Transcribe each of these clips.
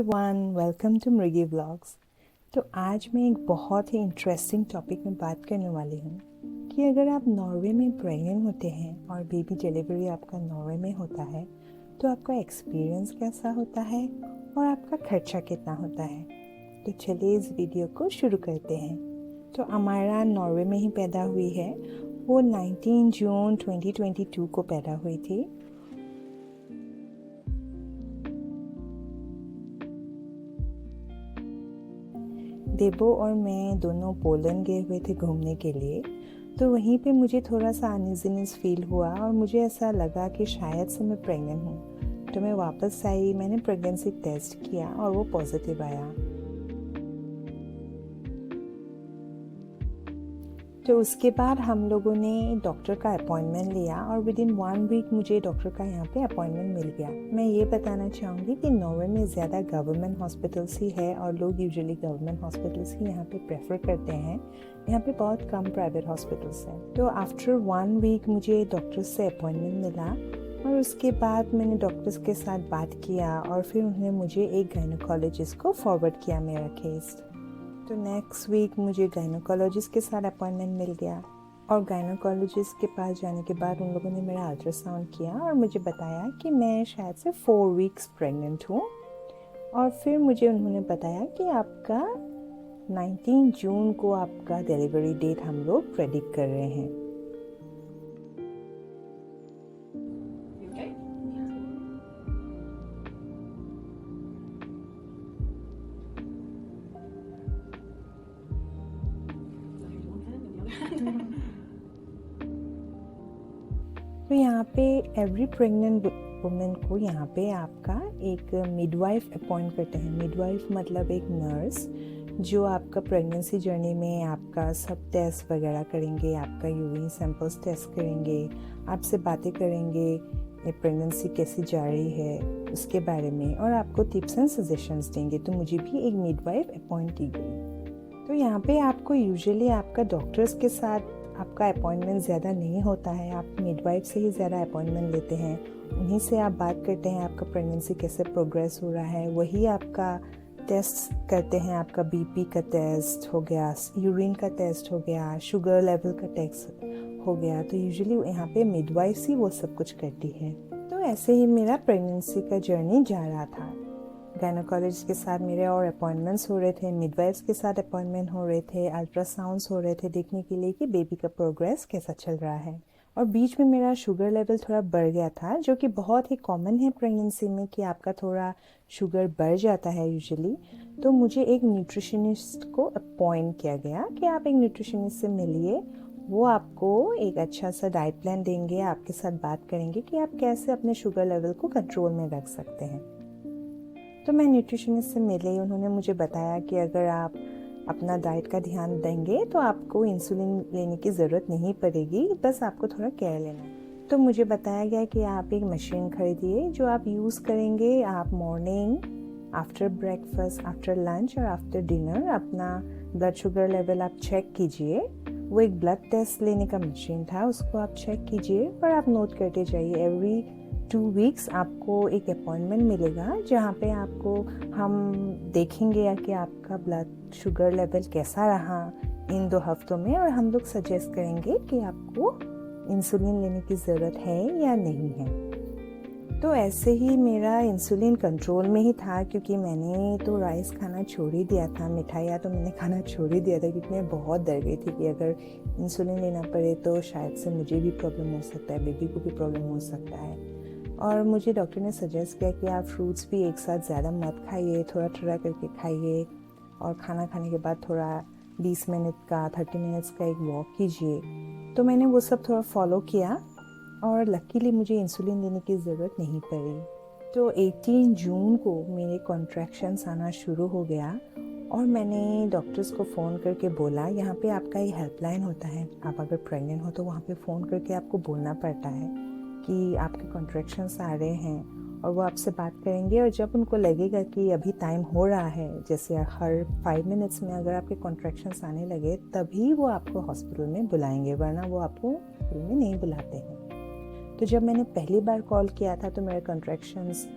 Everyone, welcome to Mrigi vlogs. तो आज मैं एक बहुत ही इंटरेस्टिंग टॉपिक में बात करने वाली हूँ कि अगर आप नॉर्वे में प्रेग्नेंट होते हैं और बेबी डिलीवरी आपका नॉर्वे में होता है तो आपका एक्सपीरियंस कैसा होता है और आपका खर्चा कितना होता है। तो चलिए इस वीडियो को शुरू करते हैं। तो अमायरा नॉर्वे में ही पैदा हुई है। वो 19 जून 2022 को पैदा हुई थी। देबो और मैं दोनों पोलैंड गए हुए थे घूमने के लिए। तो वहीं पे मुझे थोड़ा सा अनइजीनेस फील हुआ और मुझे ऐसा लगा कि शायद से मैं प्रेग्नेंट हूँ। तो मैं वापस आई, मैंने प्रेगनेंसी टेस्ट किया और वो पॉजिटिव आया। तो उसके बाद हम लोगों ने डॉक्टर का अपॉइंटमेंट लिया और विद इन 1 वीक मुझे डॉक्टर का यहाँ पे अपॉइंटमेंट मिल गया। मैं ये बताना चाहूँगी कि नॉर्वे में ज़्यादा गवर्नमेंट हॉस्पिटल्स ही है और लोग यूजुअली गवर्नमेंट हॉस्पिटल्स ही यहाँ पे प्रेफर करते हैं। यहाँ पे बहुत कम प्राइवेट हॉस्पिटल्स हैं। तो आफ्टर 1 वीक मुझे डॉक्टर से अपॉइंटमेंट मिला और उसके बाद मैंने डॉक्टर्स के साथ बात किया और फिर उन्होंने मुझे एक गायनोकोलॉजिस्ट को फॉरवर्ड किया मेरा केस। तो नेक्स्ट वीक मुझे गायनोकोलॉजिस्ट के साथ अपॉइंटमेंट मिल गया और गायनोकोलॉजिस्ट के पास जाने के बाद उन लोगों ने मेरा अल्ट्रासाउंड किया और मुझे बताया कि मैं शायद से 4 वीक्स प्रेग्नेंट हूँ। और फिर मुझे उन्होंने बताया कि आपका 19 जून को आपका डिलीवरी डेट हम लोग प्रेडिक्ट कर रहे हैं। तो यहाँ पे एवरी प्रेग्नेंट वुमेन को यहाँ पे आपका एक मिडवाइफ अपॉइंट करते हैं। मिडवाइफ मतलब एक नर्स जो आपका प्रेगनेंसी जर्नी में आपका सब टेस्ट वगैरह करेंगे, आपका यूरिन सैंपल्स टेस्ट करेंगे, आपसे बातें करेंगे ये प्रेगनेंसी कैसी जा रही है उसके बारे में और आपको टिप्स एंड सजेशंस देंगे। तो मुझे भी एक मिडवाइफ अपॉइंट की गई। तो यहाँ पे आपको यूजुअली आपका डॉक्टर्स के साथ आपका अपॉइंटमेंट ज़्यादा नहीं होता है, आप मिडवाइफ से ही ज़्यादा अपॉइंटमेंट लेते हैं। उन्हीं से आप बात करते हैं आपका प्रेगनेंसी कैसे प्रोग्रेस हो रहा है, वही आपका टेस्ट करते हैं। आपका बीपी का टेस्ट हो गया, यूरिन का टेस्ट हो गया, शुगर लेवल का टेस्ट हो गया। तो यूजुअली यहाँ पे मिडवाइफ ही वो सब कुछ करती है। तो ऐसे ही मेरा प्रेगनेंसी का जर्नी जा रहा था। गायनोकोलॉजिस्ट के साथ मेरे और अपॉइंटमेंट्स हो रहे थे, मिडवाइफ्स के साथ अपॉइंटमेंट हो रहे थे, अल्ट्रासाउंड्स हो रहे थे देखने के लिए कि बेबी का प्रोग्रेस कैसा चल रहा है। और बीच में मेरा शुगर लेवल थोड़ा बढ़ गया था, जो कि बहुत ही कॉमन है प्रेगनेंसी में कि आपका थोड़ा शुगर बढ़ जाता है यूजुअली। तो मुझे एक न्यूट्रिशनिस्ट को अपॉइंट किया गया कि आप एक न्यूट्रिशनिस्ट से मिलिए, वो आपको एक अच्छा सा डाइट प्लान देंगे, आपके साथ बात करेंगे कि आप कैसे अपने शुगर लेवल को कंट्रोल में रख सकते हैं। तो मैं न्यूट्रिशनिस्ट से मिली, उन्होंने मुझे बताया कि अगर आप अपना डाइट का ध्यान देंगे तो आपको इंसुलिन लेने की ज़रूरत नहीं पड़ेगी, बस आपको थोड़ा केयर लेना है। तो मुझे बताया गया कि आप एक मशीन खरीदिए जो आप यूज़ करेंगे। आप morning, after breakfast, after lunch और आफ्टर डिनर अपना ब्लड शुगर लेवल आप चेक कीजिए। वो एक ब्लड टेस्ट लेने का मशीन था, उसको आप चेक कीजिए और आप नोट करते जाइए। एवरी 2 वीक्स आपको एक अपॉइंटमेंट मिलेगा जहाँ पे आपको हम देखेंगे कि आपका ब्लड शुगर लेवल कैसा रहा इन 2 हफ्तों में और हम लोग सजेस्ट करेंगे कि आपको इंसुलिन लेने की ज़रूरत है या नहीं है। तो ऐसे ही मेरा इंसुलिन कंट्रोल में ही था, क्योंकि मैंने तो राइस खाना छोड़ ही दिया था, मिठाइयाँ तो मैंने खाना छोड़ ही दिया था, क्योंकि मैं बहुत डर गई थी कि अगर इंसुलिन लेना पड़े तो शायद से मुझे भी प्रॉब्लम हो सकता है, बेबी को भी प्रॉब्लम हो सकता है। और मुझे डॉक्टर ने सजेस्ट किया कि आप फ्रूट्स भी एक साथ ज़्यादा मत खाइए, थोड़ा थोड़ा करके खाइए और खाना खाने के बाद थोड़ा 20 मिनट का 30 मिनट्स का एक वॉक कीजिए। तो मैंने वो सब थोड़ा फॉलो किया और लकीली मुझे इंसुलिन लेने की ज़रूरत नहीं पड़ी। तो 18 जून को मेरे कॉन्ट्रैक्शंस आना शुरू हो गया और मैंने डॉक्टर्स को फ़ोन करके बोला, यहाँ पे आपका एक हेल्पलाइन होता है, आप अगर प्रेग्नेंट हो तो वहाँ पे फ़ोन करके आपको बोलना पड़ता है कि आपके कॉन्ट्रैक्शंस आ रहे हैं और वो आपसे बात करेंगे। और जब उनको लगेगा कि अभी टाइम हो रहा है, जैसे हर 5 मिनट्स में अगर आपके कॉन्ट्रैक्शंस आने लगे, तभी वो आपको हॉस्पिटल में बुलाएंगे, वरना वो आपको हॉस्पिटल में नहीं बुलाते हैं। तो जब मैंने पहली बार कॉल किया था तो मेरे कॉन्ट्रैक्शंस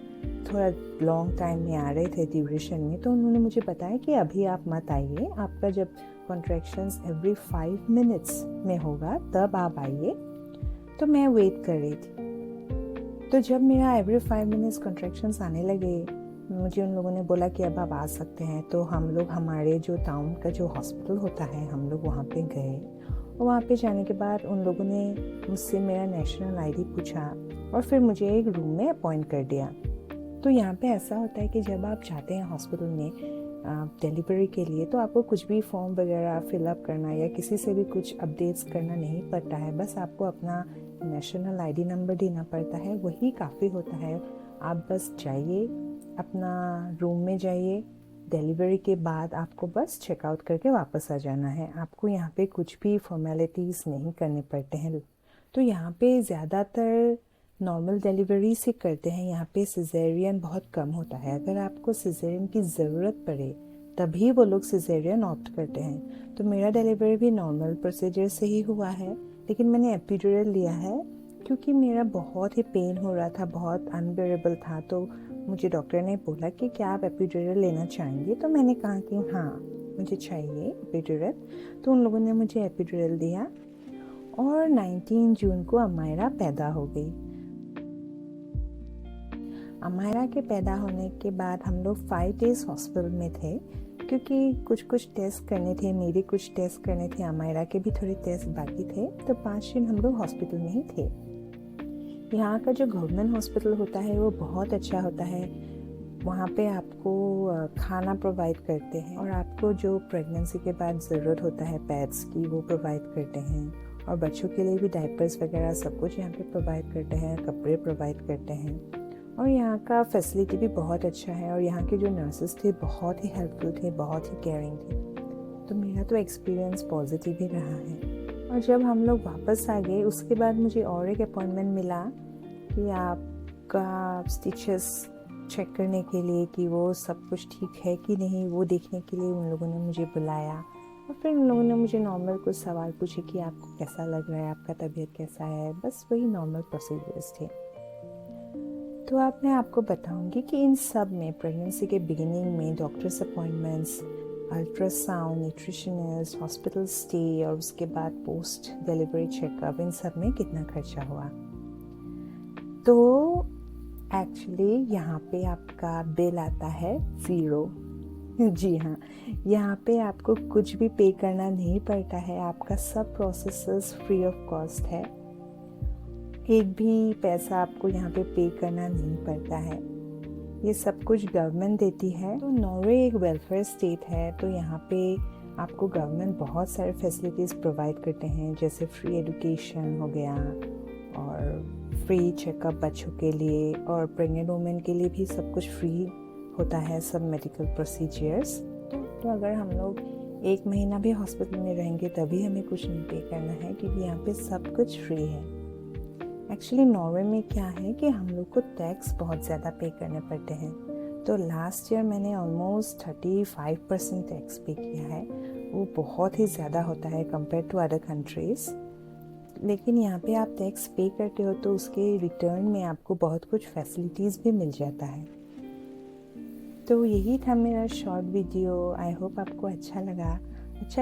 थोड़ा लॉन्ग टाइम में आ रहे थे ड्यूरेशन में, तो उन्होंने मुझे बताया कि अभी आप मत आइए, आपका जब कॉन्ट्रैक्शंस एवरी 5 मिनट्स में होगा तब आप आइए। तो मैं वेट कर रही थी। तो जब मेरा एवरी 5 मिनट्स कॉन्ट्रैक्शंस आने लगे, मुझे उन लोगों ने बोला कि अब आप आ सकते हैं। तो हम लोग हमारे जो टाउन का जो हॉस्पिटल होता है, हम लोग वहाँ पे गए और वहाँ पे जाने के बाद उन लोगों ने मुझसे मेरा नेशनल आईडी पूछा और फिर मुझे एक रूम में अपॉइंट कर दिया। तो यहाँ पे ऐसा होता है कि जब आप जाते हैं हॉस्पिटल में डिलीवरी के लिए, तो आपको कुछ भी फॉर्म वगैरह फिलअप करना या किसी से भी कुछ अपडेट्स करना नहीं पड़ता है। बस आपको अपना नेशनल आईडी नंबर देना पड़ता है, वही काफ़ी होता है। आप बस जाइए, अपना रूम में जाइए, डिलीवरी के बाद आपको बस चेकआउट करके वापस आ जाना है। आपको यहाँ पे कुछ भी फॉर्मेलिटीज़ नहीं करने पड़ते हैं। तो यहाँ पे ज़्यादातर नॉर्मल डिलीवरी से करते हैं, यहाँ पे सिजेरियन बहुत कम होता है। अगर आपको सिजेरियन की ज़रूरत पड़े तभी वो लोग सिजेरियन ऑप्ट करते हैं। तो मेरा डिलीवरी भी नॉर्मल प्रोसीजर से ही हुआ है, लेकिन मैंने एपिड्यूरल लिया है क्योंकि मेरा बहुत ही पेन हो रहा था, बहुत अनबेरेबल था। तो मुझे डॉक्टर ने बोला कि क्या आप एपिड्यूरल लेना चाहेंगे, तो मैंने कहा कि हाँ मुझे चाहिए एपिड्यूरल। तो उन लोगों ने मुझे एपिड्यूरल दिया और 19 जून को अमायरा पैदा हो गई। अमायरा के पैदा होने के बाद हम लोग 5 डेज़ हॉस्पिटल में थे क्योंकि कुछ टेस्ट करने थे, मेरे कुछ टेस्ट करने थे, अमायरा के भी थोड़े टेस्ट बाकी थे। तो 5 दिन हम लोग हॉस्पिटल में ही थे। यहाँ का जो गवर्नमेंट हॉस्पिटल होता है वो बहुत अच्छा होता है। वहाँ पे आपको खाना प्रोवाइड करते हैं और आपको जो प्रेगनेंसी के बाद ज़रूरत होता है पैड्स की, वो प्रोवाइड करते हैं। और बच्चों के लिए भी डायपर्स वगैरह सब कुछ यहाँ पे प्रोवाइड करते हैं, कपड़े प्रोवाइड करते हैं। और यहाँ का फैसिलिटी भी बहुत अच्छा है और यहाँ के जो नर्सेस थे बहुत ही हेल्पफुल थे, बहुत ही केयरिंग थे। तो मेरा तो एक्सपीरियंस पॉजिटिव ही रहा है। और जब हम लोग वापस आ गए उसके बाद मुझे और एक अपॉइंटमेंट मिला कि आपका स्टिचेस चेक करने के लिए कि वो सब कुछ ठीक है कि नहीं, वो देखने के लिए उन लोगों ने मुझे बुलाया। और फिर उन लोगों ने मुझे नॉर्मल कुछ सवाल पूछे कि आपको कैसा लग रहा है, आपका तबीयत कैसा है, बस वही नॉर्मल प्रोसीजर्स थे। तो अब मैं आपको बताऊंगी कि इन सब में प्रेगनेंसी के बिगिनिंग में doctors appointments, ultrasound, nutritionist, hospital stay और उसके बाद पोस्ट डिलीवरी चेकअप, इन सब में कितना खर्चा हुआ। तो एक्चुअली यहाँ पे आपका बिल आता है 0। जी हाँ, यहाँ पे आपको कुछ भी पे करना नहीं पड़ता है, आपका सब प्रोसेसेस फ्री ऑफ कॉस्ट है। एक भी पैसा आपको यहाँ पे करना नहीं पड़ता है, ये सब कुछ गवर्नमेंट देती है। तो नॉर्वे एक वेलफेयर स्टेट है, तो यहाँ पे आपको गवर्नमेंट बहुत सारे फैसिलिटीज़ प्रोवाइड करते हैं, जैसे फ्री एजुकेशन हो गया और फ्री चेकअप बच्चों के लिए, और प्रेग्नेंट वुमेन के लिए भी सब कुछ फ्री होता है, सब मेडिकल प्रोसीजर्स। तो अगर हम लोग 1 महीना भी हॉस्पिटल में रहेंगे तभी हमें कुछ नहीं पे करना है, क्योंकि यहाँ पे सब कुछ फ्री है। एक्चुअली नॉर्वे में क्या है कि हम लोग को टैक्स बहुत ज़्यादा पे करने पड़ते हैं। तो लास्ट ईयर मैंने ऑलमोस्ट 35% टैक्स पे किया है, वो बहुत ही ज़्यादा होता है कंपेयर टू अदर कंट्रीज़। लेकिन यहाँ पे आप टैक्स पे करते हो तो उसके रिटर्न में आपको बहुत कुछ फैसिलिटीज़ भी मिल जाता है। तो यही था मेरा शॉर्ट वीडियो। आई होप आपको अच्छा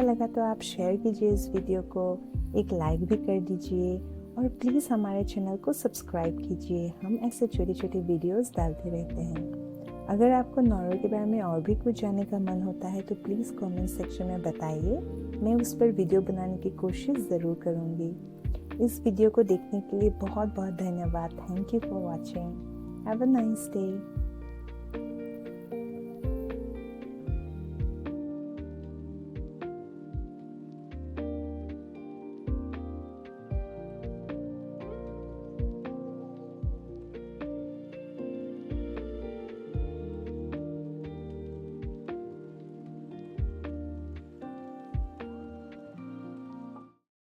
लगा तो आप शेयर कीजिए इस वीडियो को, एक लाइक भी कर दीजिए और प्लीज़ हमारे चैनल को सब्सक्राइब कीजिए। हम ऐसे छोटे छोटे वीडियोस डालते रहते हैं। अगर आपको नॉर्वे के बारे में और भी कुछ जानने का मन होता है तो प्लीज़ कमेंट सेक्शन में बताइए, मैं उस पर वीडियो बनाने की कोशिश ज़रूर करूँगी। इस वीडियो को देखने के लिए बहुत बहुत धन्यवाद। Thank you for watching. Have a nice day.